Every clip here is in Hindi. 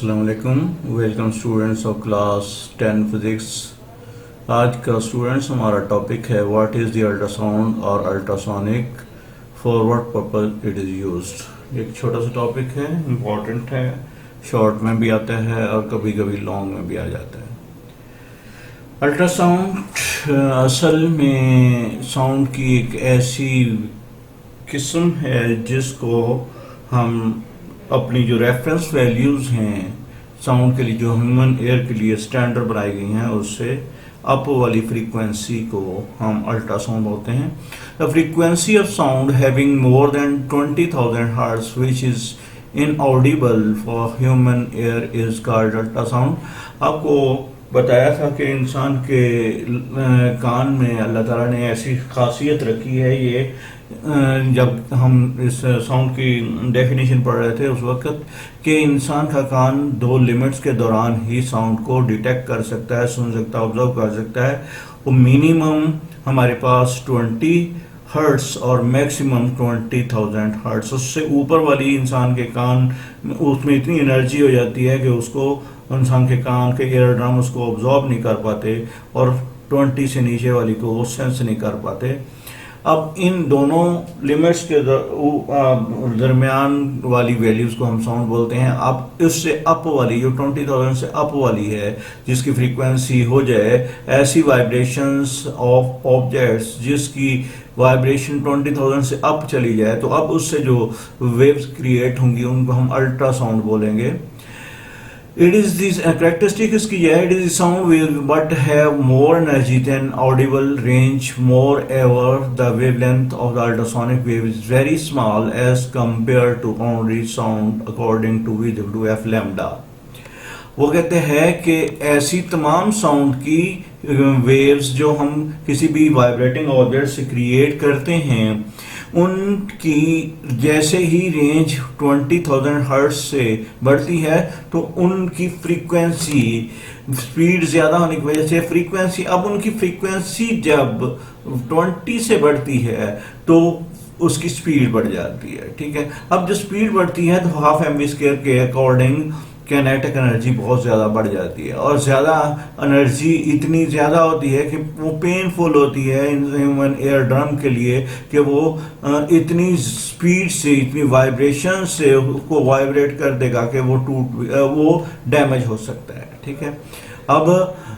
अस्सलाम वालेकुम। Welcome students of class 10 physics. आज का स्टूडेंट्स हमारा टॉपिक है व्हाट इज़ द अल्ट्रासाउंड और ultrasonic, for what purpose it is used. एक छोटा सा टॉपिक है, इम्पॉर्टेंट है, शॉर्ट में भी आता है और कभी कभी लॉन्ग में भी आ जाता है। अल्ट्रासाउंड असल में साउंड की एक ऐसी किस्म है जिसको हम अपनी जो रेफरेंस वैल्यूज़ हैं साउंड के लिए, जो ह्यूमन एयर के लिए स्टैंडर्ड बनाई गई हैं, उससे अप वाली फ्रीक्वेंसी को हम अल्ट्रासाउंड बोलते हैं। The frequency of sound having more than 20,000 hertz which is inaudible for human air is called ultrasound. आपको बताया था कि इंसान के कान में अल्लाह ताला ने ऐसी खासियत रखी है, ये जब हम इस साउंड की डेफिनेशन पढ़ रहे थे उस वक्त, कि इंसान का कान 2 लिमिट्स के दौरान ही साउंड को डिटेक्ट कर सकता है, सुन सकता है, ऑब्जर्व कर सकता है। वो मिनिमम हमारे पास 20 हर्ट्स और मैक्सिमम 20,000 हर्ट्स। उससे ऊपर वाली इंसान के कान, उसमें इतनी एनर्जी हो जाती है कि उसको इंसान के कान के एयर ड्रम उसको ऑब्जॉर्ब नहीं कर पाते और 20 से नीचे वाली को वो सेंस नहीं कर पाते। अब इन दोनों लिमिट्स के दरमियान वाली वैल्यूज़ को हम साउंड बोलते हैं। अब इससे अप वाली, जो 20,000 से अप वाली है, जिसकी फ्रीक्वेंसी हो जाए ऐसी वाइब्रेशंस ऑफ ऑब्जेक्ट्स जिसकी वाइब्रेशन 20,000 से अप चली जाए, तो अब उससे जो वेव्स क्रिएट होंगी उनको हम अल्ट्रासाउंड बोलेंगे। It is this characteristic इसकी है, it is sound wave but have more energy than audible range. Moreover, the wavelength of the ultrasonic wave is very small as compared to ordinary sound according to V equal to f lambda. वो कहते हैं कि ऐसी तमाम साउंड की वेव्स जो हम किसी भी वाइब्रेटिंग ऑब्जेक्ट से क्रिएट करते हैं, उनकी जैसे ही रेंज 20,000 हर्ट्ज से बढ़ती है तो उनकी फ्रीक्वेंसी, स्पीड ज़्यादा होने की वजह से फ्रीक्वेंसी, अब उनकी फ्रीक्वेंसी जब 20 से बढ़ती है तो उसकी स्पीड बढ़ जाती है। ठीक है, अब जो स्पीड बढ़ती है तो हाफ एम स्क्वायर के अकॉर्डिंग काइनेटिक एनर्जी बहुत ज़्यादा बढ़ जाती है, और ज़्यादा एनर्जी इतनी ज़्यादा होती है कि वो पेनफुल होती है ह्यूमन एयर ड्रम के लिए, कि वो इतनी स्पीड से, इतनी वाइब्रेशन से उसको वाइब्रेट कर देगा कि वो डैमेज हो सकता है। ठीक है, अब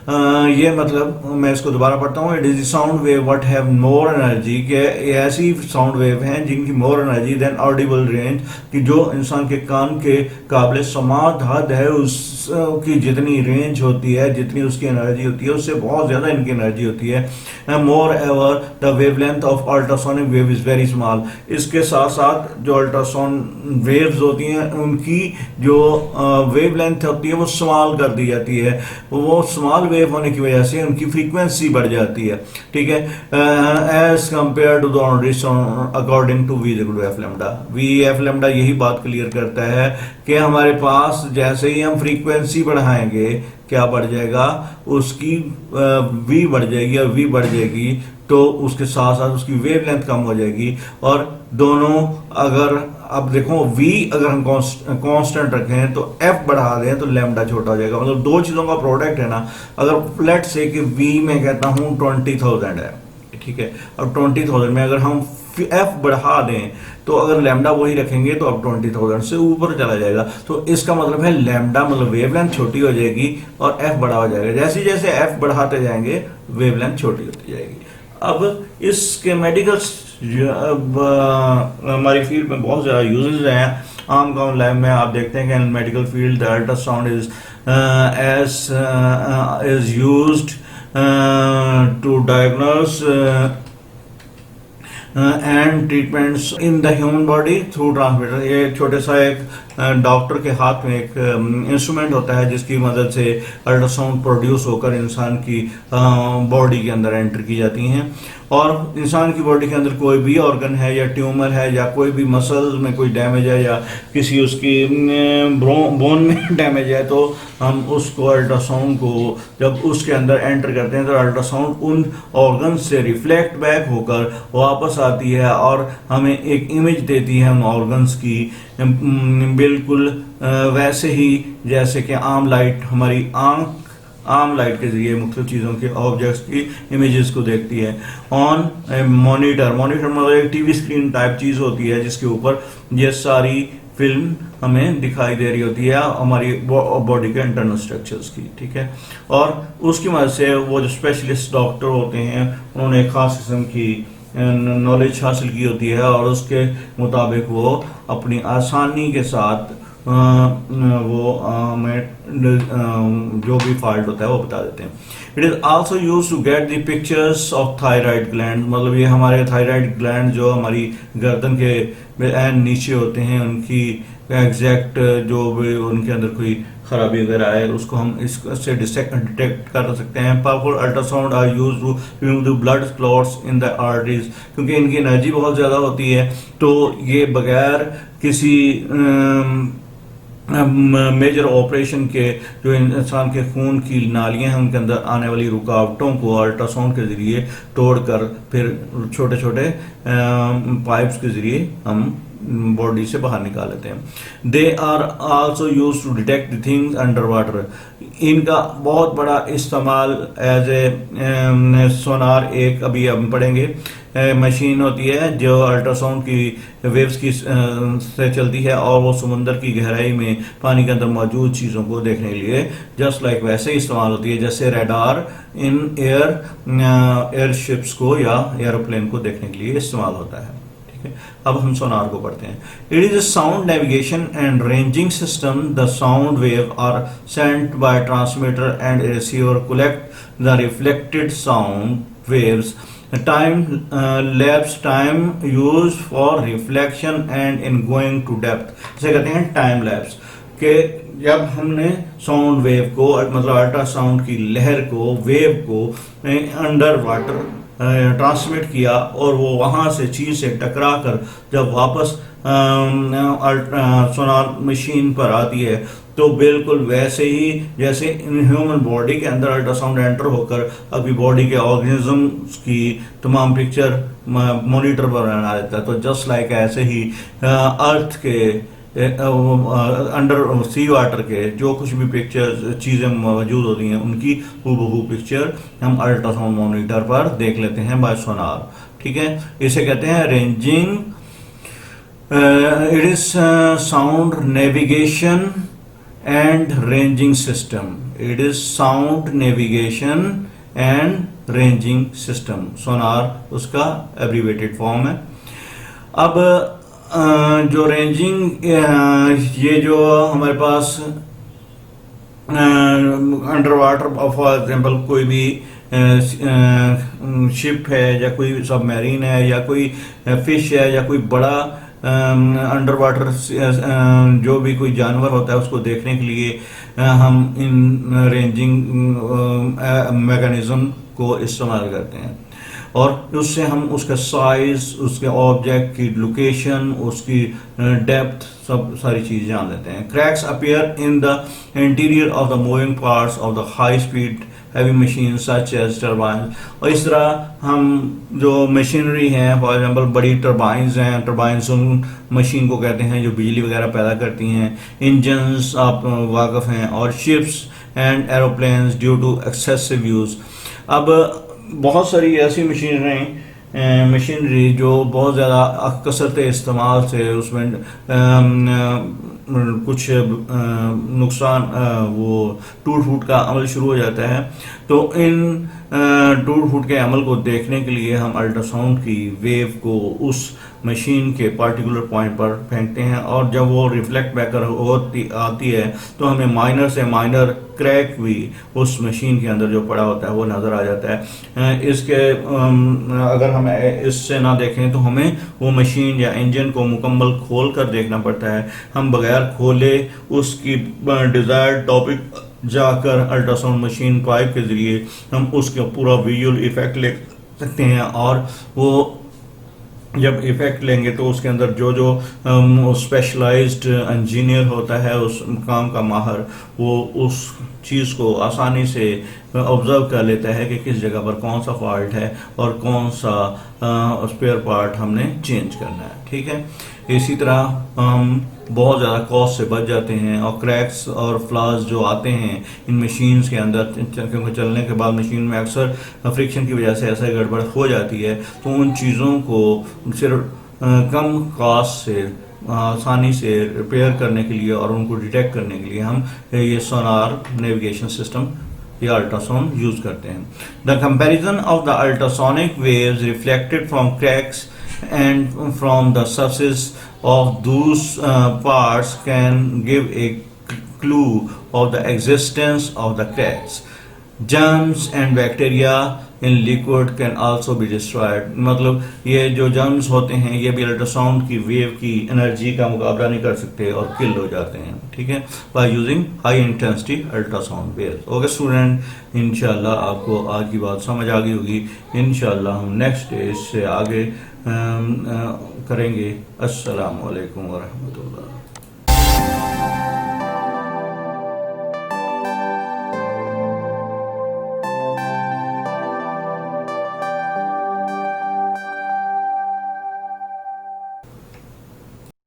ये मतलब मैं इसको दोबारा पढ़ता हूँ। It is sound wave what have more energy, के ऐसी साउंड वेव हैं जिनकी more energy than audible range, कि जो इंसान के कान के काबिल समात हद है उसकी जितनी रेंज होती है, जितनी उसकी एनर्जी होती है, उससे बहुत ज़्यादा इनकी एनर्जी होती है। Moreover the wavelength of ultrasonic wave is very small. इसके साथ साथ जो अल्ट्रासाउंड वेव्स होती हैं उनकी जो वेवलेंथ होती है वो स्मॉल कर दी जाती है। वो स्मॉल वेव होने की वजह से उनकी फ्रीक्वेंसी बढ़ जाती है। ठीक है, as compare to the ordinary sound according to V equal to F lambda. V F lambda यही बात क्लियर करता है कि हमारे पास जैसे ही हम फ्रीक्वेंसी बढ़ाएंगे, क्या बढ़ जाएगा, उसकी वी बढ़ जाएगी, और वी बढ़ जाएगी तो उसके साथ साथ उसकी वेवलेंथ कम हो जाएगी। और दोनों, अगर अब देखो V अगर हम कांस्टेंट रखें तो F बढ़ा दें तो लैम्डा छोटा हो जाएगा। मतलब दो चीज़ों का प्रोडक्ट है ना। अगर लेट से कि V में कहता हूँ 20,000 है, ठीक है, अब 20,000 में अगर हम F बढ़ा दें तो अगर लैम्डा वही रखेंगे तो अब 20,000 से ऊपर चला जाएगा। तो इसका मतलब है लैम्डा मतलब वेवलेंथ छोटी हो जाएगी और F बड़ा हो जाएगा। जैसे जैसे F बढ़ाते जाएंगे वेवलेंथ छोटी होती जाएगी। अब इसके मेडिकल हमारी फील्ड में बहुत ज़्यादा यूजेस हैं। आम कॉमन लाइफ में आप देखते हैं कि medical field the ultrasound is used to diagnose and treatments in the human body through transmitter. ये छोटे सा एक डॉक्टर के हाथ में एक इंस्ट्रूमेंट होता है जिसकी मदद से अल्ट्रासाउंड प्रोड्यूस होकर इंसान की बॉडी के अंदर एंटर की जाती हैं। और इंसान की बॉडी के अंदर कोई भी ऑर्गन है या ट्यूमर है या कोई भी मसल में कोई डैमेज है या किसी उसकी बोन में डैमेज है, तो हम उसको अल्ट्रासाउंड को जब उसके अंदर एंटर करते हैं तो अल्ट्रासाउंड उन ऑर्गन से रिफ्लेक्ट बैक होकर वापस आती है और हमें एक इमेज देती है उन ऑर्गन्स की बिल्कुल वैसे ही जैसे कि आम लाइट हमारी आम लाइट के जरिए मुख्तलिफ चीज़ों के ऑब्जेक्ट्स की इमेजेस को देखती है। ऑन मॉनिटर मतलब एक टीवी स्क्रीन टाइप चीज़ होती है जिसके ऊपर ये सारी फिल्म हमें दिखाई दे रही होती है हमारी बॉडी के इंटरनल स्ट्रक्चर्स की, ठीक है। और उसकी मदद से वो जो स्पेशलिस्ट डॉक्टर होते हैं उन्होंने एक खास किस्म की नॉलेज हासिल की होती है और उसके मुताबिक वो अपनी आसानी के साथ वो हमें जो भी फॉल्ट होता है वो बता देते हैं। It is also use to get the pictures of thyroid gland, मतलब ये हमारे थायराइड ग्लैंड जो हमारी गर्दन के एंड नीचे होते हैं उनकी एग्जैक्ट जो भी उनके अंदर कोई खराबी वगैरह है उसको हम इससे डिटेक्ट कर सकते हैं। Powerful ultrasound are use to remove the blood clots in the arteries, क्योंकि इनकी एनर्जी बहुत ज़्यादा होती है तो ये बगैर किसी मेजर ऑपरेशन के जो इंसान के खून की नालियां हैं उनके अंदर आने वाली रुकावटों को अल्ट्रासाउंड के जरिए तोड़कर फिर छोटे छोटे पाइप्स के जरिए हम बॉडी से बाहर निकाल लेते हैं। They are also use to detect the things under water, इनका बहुत बड़ा इस्तेमाल एज ए सोनार एक अभी हम पढ़ेंगे मशीन होती है जो अल्ट्रासाउंड की वेव्स की से चलती है और वो समुंदर की गहराई में पानी के अंदर मौजूद चीज़ों को देखने के लिए जस्ट लाइक वैसे ही इस्तेमाल होती है जैसे रडार इन एयरशिप्स को या एरोप्लेन को देखने के लिए इस्तेमाल होता है। अब हम सोनार को पढ़ते हैं। It is a sound navigation and ranging system. The sound wave are sent by transmitter and receiver collect the reflected sound waves. Time lapse time use for reflection and in going to depth, इसे कहते हैं टाइम लैप्स। के जब हमने साउंड वेव को मतलब अल्ट्रासाउंड की लहर को वेव को अंडर वाटर ट्रांसमिट किया और वो वहाँ से चीज़ से टकरा कर जब वापस सोनार मशीन पर आती है तो बिल्कुल वैसे ही जैसे ह्यूमन बॉडी के अंदर अल्ट्रासाउंड एंटर होकर अभी बॉडी के ऑर्गेनिजम्स की तमाम पिक्चर मॉनिटर पर बना देता है, तो जस्ट लाइक ऐसे ही अर्थ के अंडर सी वाटर के जो कुछ भी पिक्चर चीज़ें मौजूद होती हैं उनकी हूबहू पिक्चर हम अल्ट्रासाउंड मॉनिटर पर देख लेते हैं बाय सोनार, ठीक है। इसे कहते हैं ranging. It is sound navigation and ranging system. It is sound navigation and ranging system, sonar उसका एब्रीवेटेड फॉर्म है। अब जो रेंजिंग ये जो हमारे पास अंडर वाटर फॉर एग्जांपल कोई भी शिप है या कोई सबमरीन है या कोई फिश है या कोई बड़ा अंडर वाटर जो भी कोई जानवर होता है उसको देखने के लिए हम इन रेंजिंग मैकेनिज्म को इस्तेमाल करते हैं और उससे हम उसका साइज, उसके ऑब्जेक्ट की लोकेशन, उसकी डेप्थ सब सारी चीज़ जान लेते हैं। Cracks appear in the interior of the moving parts of the high speed heavy machine such as turbine. और इस तरह हम जो मशीनरी हैं फॉर एग्जांपल बड़ी टर्बाइंस हैं, टर्बाइंस उन मशीन को कहते हैं जो बिजली वगैरह पैदा करती हैं। इंजन्स आप वाकिफ हैं और ships and aeroplanes due to excessive use. अब बहुत सारी ऐसी मशीनरी जो बहुत ज़्यादा कसरत इस्तेमाल से उसमें कुछ नुकसान वो टूट फूट का अमल शुरू हो जाता है, तो इन टूट फूट के अमल को देखने के लिए हम अल्ट्रासाउंड की वेव को उस मशीन के पार्टिकुलर पॉइंट पर फेंकते हैं और जब वो रिफ्लेक्ट बैकर आती है तो हमें माइनर से माइनर क्रैक भी उस मशीन के अंदर जो पड़ा होता है वो नज़र आ जाता है। इसके अगर हम इससे ना देखें तो हमें वो मशीन या इंजन को मुकम्मल खोल कर देखना पड़ता है। हम बगैर खोले उसकी डिज़ायर्ड टॉपिक जाकर अल्ट्रासाउंड मशीन पाइप के ज़रिए हम उसका पूरा विजुअल इफेक्ट ले सकते हैं और वो जब इफेक्ट लेंगे तो उसके अंदर जो जो स्पेशलाइज्ड इंजीनियर होता है उस काम का माहर वो उस चीज़ को आसानी से ऑब्जर्व कर लेता है कि किस जगह पर कौन सा फॉल्ट है और कौन सा स्पेयर पार्ट हमने चेंज करना है, ठीक है। इसी तरह हम बहुत ज़्यादा कॉस्ट से बच जाते हैं, और क्रैक्स और फ्लॉज जो आते हैं इन मशीन्स के अंदर, क्योंकि चलने के बाद मशीन में अक्सर फ्रिक्शन की वजह से ऐसा गड़बड़ हो जाती है, तो उन चीज़ों को सिर्फ कम कॉस्ट से आसानी से रिपेयर करने के लिए और उनको डिटेक्ट करने के लिए हम ये सोनार नेविगेशन सिस्टम या अल्ट्रासाउंड यूज करते हैं। The comparison of the ultrasonic waves reflected from cracks and from the surface of those parts can give a clue of the existence of the cracks. Germs and bacteria in liquid can also be destroyed. मतलब ये जो जर्म्स होते हैं ये भी अल्ट्रासाउंड की वेव की एनर्जी का मुकाबला नहीं कर सकते और किल हो जाते हैं, ठीक है, by using high intensity ultrasound waves. Okay student, इंशाल्लाह आपको आज की बात समझ आ गई होगी। इंशाल्लाह हम नेक्स्ट डे इससे आगे करेंगे। अस्सलाम वालेकुम वरहमतुल्लाह।